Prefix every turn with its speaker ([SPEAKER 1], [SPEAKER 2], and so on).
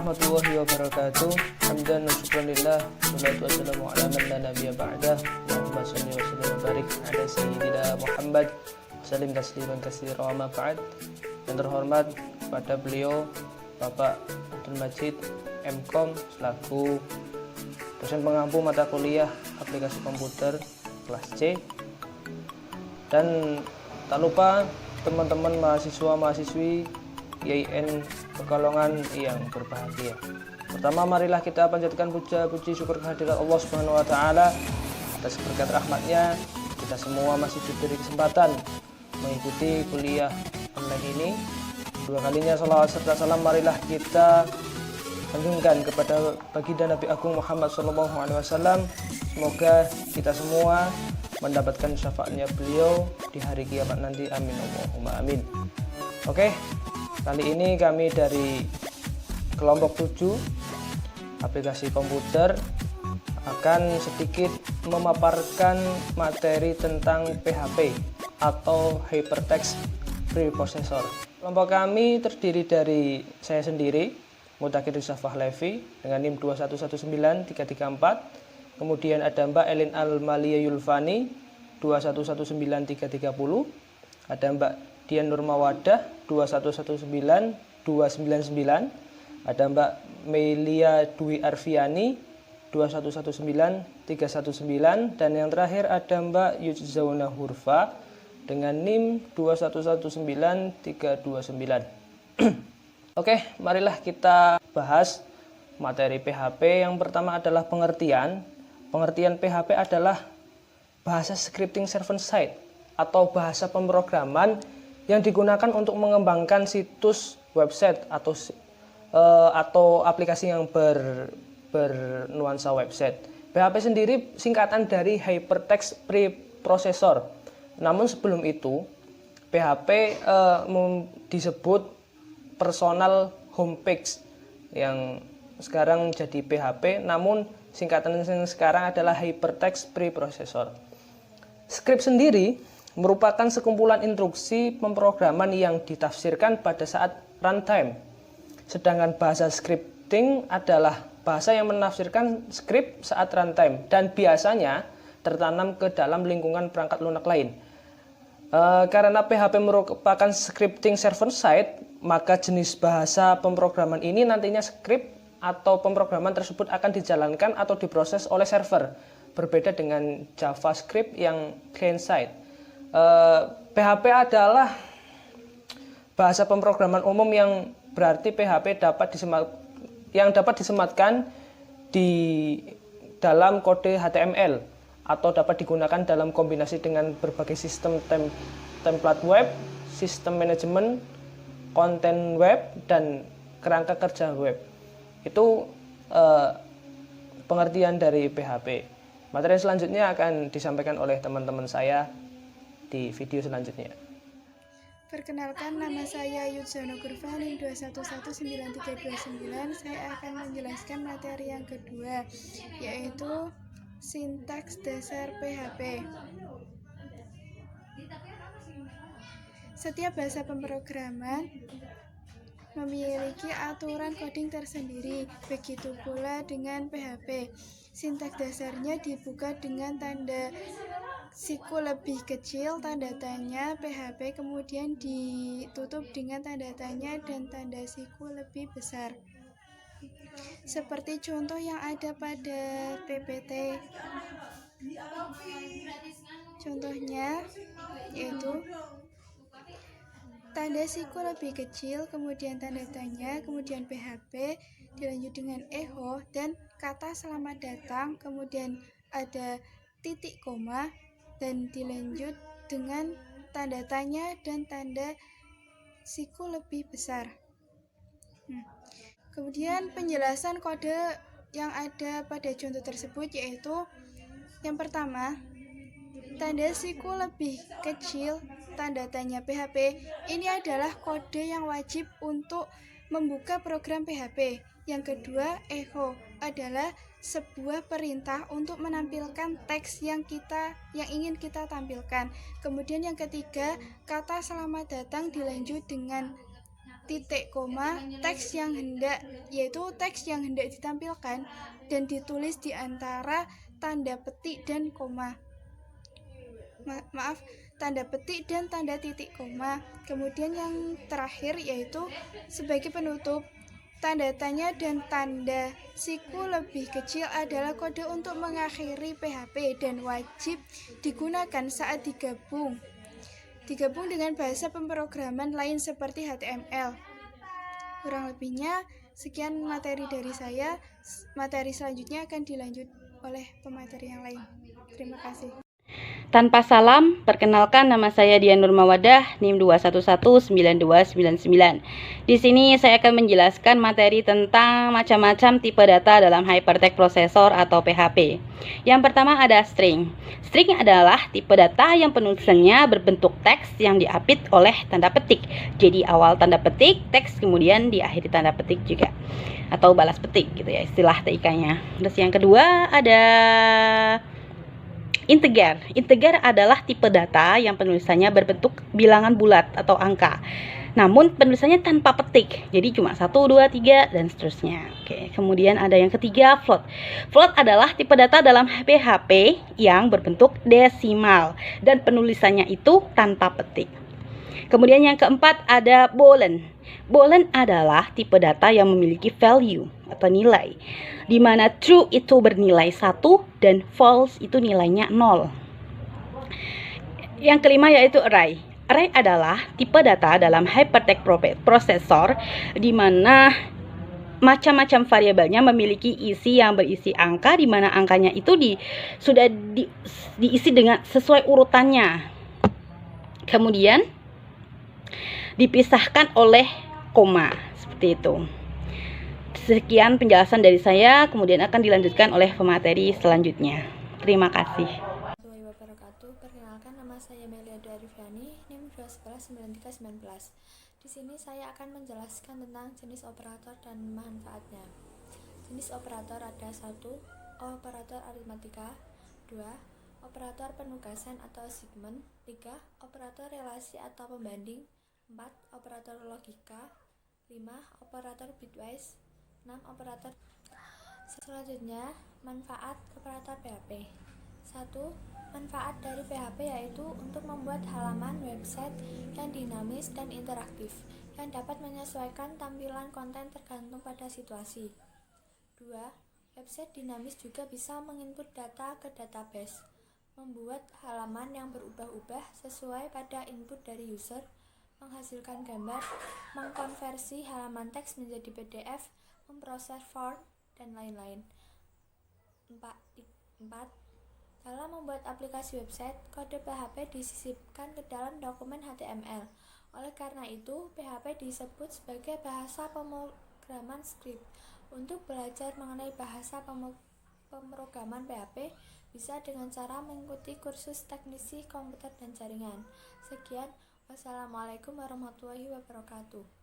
[SPEAKER 1] warahmatullahi wabarakatuh. Hamdan wa syukran lillah, salatu wassalamu ala man la nabiyya ba'dah. Allahumma shalli wa sallim wa barik ala sayyidina Muhammad salim tasliman katsira wa ma ba'd. Yang terhormat kepada beliau Bapak Abdul Majid MKom selaku dosen pengampu mata kuliah aplikasi komputer kelas C. Dan tak lupa teman-teman mahasiswa-mahasiswi YIN Pekalongan yang berbahagia. Pertama, marilah kita panjatkan puja-puji syukur kehadirat Allah Subhanahu wa taala atas berkat rahmatnya kita semua masih diberi kesempatan mengikuti kuliah online ini. Dua kalinya salawat serta salam marilah kita sanjungkan kepada baginda Nabi Agung Muhammad SAW. Semoga kita semua mendapatkan syafaatnya beliau di hari kiamat nanti. Amin Allahumma amin. Oke, kali ini kami dari kelompok 7 aplikasi komputer akan sedikit memaparkan materi tentang PHP atau Hypertext Preprocessor. Kelompok kami terdiri dari saya sendiri, Mutakhir Rizafah Levi dengan NIM 2119334. Kemudian ada Mbak Elin Almalia Yulfani 2119330. Ada Mbak Dian Nurmawadah 2119299. Ada Mbak Melia Dwi Arfiani 2119319. Dan yang terakhir ada Mbak Yujzauna Hurfa dengan NIM 2119329. Oke, marilah kita bahas materi PHP. Yang pertama adalah pengertian. Pengertian PHP adalah bahasa scripting server side atau bahasa pemrograman yang digunakan untuk mengembangkan situs website atau aplikasi yang bernuansa website. PHP sendiri singkatan dari Hypertext Preprocessor. Namun sebelum itu PHP disebut personal homepage yang sekarang jadi PHP, namun singkatan yang sekarang adalah Hypertext Preprocessor. Script sendiri merupakan sekumpulan instruksi pemrograman yang ditafsirkan pada saat runtime. Sedangkan bahasa scripting adalah bahasa yang menafsirkan script saat runtime dan biasanya tertanam ke dalam lingkungan perangkat lunak lain. Karena PHP merupakan scripting server side, maka jenis bahasa pemrograman ini nantinya script atau pemrograman tersebut akan dijalankan atau diproses oleh server, berbeda dengan JavaScript yang client side. PHP adalah bahasa pemrograman umum yang berarti PHP dapat disematkan di dalam kode HTML atau dapat digunakan dalam kombinasi dengan berbagai sistem template web, sistem manajemen, konten web, dan kerangka kerja web. Itu pengertian dari PHP. Materi selanjutnya akan disampaikan oleh teman-teman saya di video selanjutnya.
[SPEAKER 2] Perkenalkan, nama saya Yudzono Gurfani 2119329. Saya akan menjelaskan materi yang kedua, yaitu sintaks dasar PHP. Setiap bahasa pemrograman memiliki aturan coding tersendiri, begitu pula dengan PHP. Sintaks dasarnya dibuka dengan tanda siku lebih kecil, tanda tanya PHP, kemudian ditutup dengan tanda tanya dan tanda siku lebih besar. Seperti contoh yang ada pada PPT. Contohnya yaitu tanda siku lebih kecil, kemudian tanda tanya, kemudian PHP, dilanjut dengan echo dan kata selamat datang, kemudian ada titik koma dan dilanjut dengan tanda tanya dan tanda siku lebih besar. Kemudian penjelasan kode yang ada pada contoh tersebut yaitu yang pertama, tanda siku lebih kecil, tanda tanya PHP. Ini adalah kode yang wajib untuk membuka program PHP. Yang kedua, echo adalah sebuah perintah untuk menampilkan teks yang ingin kita tampilkan. Kemudian yang ketiga, kata selamat datang dilanjut dengan titik koma teks yang hendak ditampilkan dan ditulis di antara tanda petik dan koma. Tanda petik dan tanda titik koma. Kemudian yang terakhir yaitu sebagai penutup, tanda tanya dan tanda siku lebih kecil adalah kode untuk mengakhiri PHP dan wajib digunakan saat digabung dengan bahasa pemrograman lain seperti HTML. Kurang lebihnya sekian materi dari saya. Materi selanjutnya akan dilanjut oleh pemateri yang lain. Terima kasih.
[SPEAKER 3] Tanpa salam, perkenalkan nama saya Dian Nurmawadah, NIM 2119299. Di sini saya akan menjelaskan materi tentang macam-macam tipe data dalam hypertext processor atau PHP. Yang pertama ada string. String adalah tipe data yang penulisannya berbentuk teks yang diapit oleh tanda petik. Jadi awal tanda petik, teks, kemudian diakhiri tanda petik juga. Atau balas petik gitu ya istilah TIK-nya. Terus yang kedua ada integer. Integer adalah tipe data yang penulisannya berbentuk bilangan bulat atau angka. Namun penulisannya tanpa petik. Jadi cuma 1, 2, 3 dan seterusnya. Oke, kemudian ada yang ketiga float. Float adalah tipe data dalam PHP yang berbentuk desimal dan penulisannya itu tanpa petik. Kemudian yang keempat ada boolean. Boolean adalah tipe data yang memiliki value atau nilai, di mana true itu bernilai 1 dan false itu nilainya 0. Yang kelima yaitu array. Array adalah tipe data dalam hypertext processor, di mana macam-macam variabelnya memiliki isi yang berisi angka, di mana angkanya itu sudah diisi dengan sesuai urutannya. Kemudian dipisahkan oleh koma, seperti itu. Sekian penjelasan dari saya, kemudian akan dilanjutkan oleh pemateri selanjutnya. Terima kasih.
[SPEAKER 4] Warahmatullahi wabarakatuh. Perkenalkan, nama saya Meliada Arifani, NIM 2119319. Di sini saya akan menjelaskan tentang jenis operator dan manfaatnya. Jenis operator ada 1. Operator aritmatika. 2. Operator penugasan atau segmen. 3. Operator relasi atau pembanding. 4. Operator logika. 5. Operator bitwise. 6. Operator. Selanjutnya, manfaat operator PHP. 1. Manfaat dari PHP yaitu untuk membuat halaman website yang dinamis dan interaktif, yang dapat menyesuaikan tampilan konten tergantung pada situasi. 2. Website dinamis juga bisa menginput data ke database, membuat halaman yang berubah-ubah sesuai pada input dari user, menghasilkan gambar, mengkonversi halaman teks menjadi PDF, memproses form, dan lain-lain. 4. Dalam membuat aplikasi website, kode PHP disisipkan ke dalam dokumen HTML. Oleh karena itu, PHP disebut sebagai bahasa pemrograman script. Untuk belajar mengenai bahasa pemrograman PHP, bisa dengan cara mengikuti kursus teknisi komputer dan jaringan. Sekian, wassalamualaikum warahmatullahi wabarakatuh.